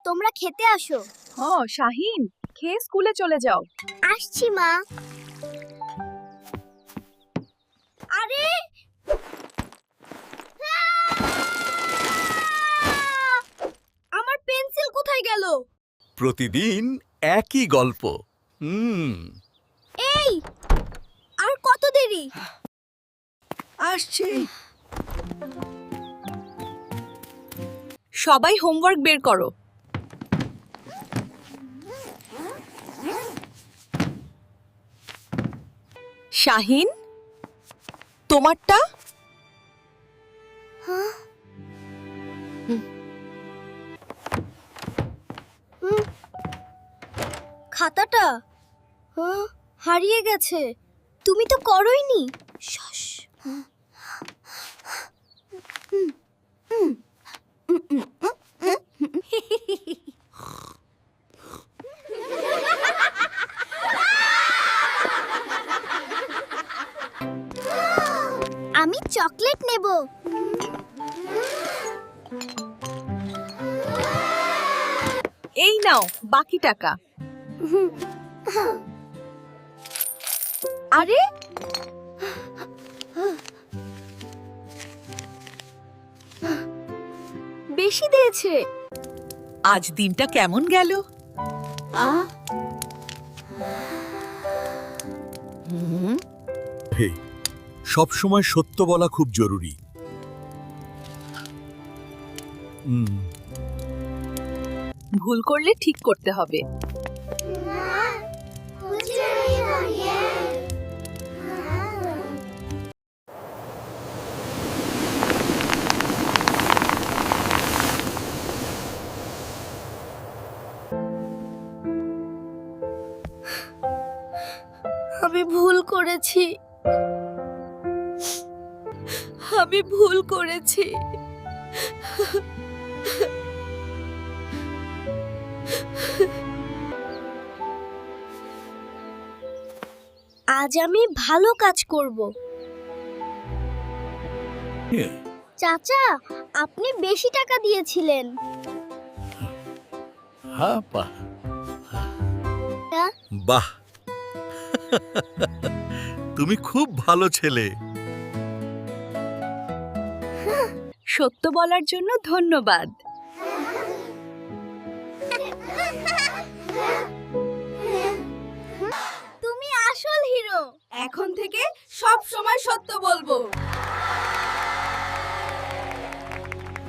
তোমরা খেতে আসো। শাহিন, খেয়ে স্কুলে চলে যাও। আসছি মা। আরে আমার পেন্সিল কোথায় গেল? প্রতিদিন একই গল্প। এই আর কত দেরি? আসছে। সবাই হোমওয়ার্ক বের করো। শাহিন, তোমারটা? খাতাটা হারিয়ে গেছে। তুমি তো করোইনি। শশ। আমি চকলেট নেব। এই নাও বাকি টাকা। আরে বেশি দিয়েছে। আজ দিনটা কেমন গেল? হে, সবসময় সত্য বলা খুব জরুরি। ভুল করলে ঠিক করতে হবে। আমি ভুল করেছি। আমি ভুল করেছি। আজ আমি ভালো কাজ করব। চাচা, আপনি বেশি টাকা দিয়েছিলেন। বাহ, তুমি খুব ভালো ছেলে। সত্য বলার জন্য ধন্যবাদ। তুমি আসল হিরো। এখন থেকে সব সময় সত্য বলবো।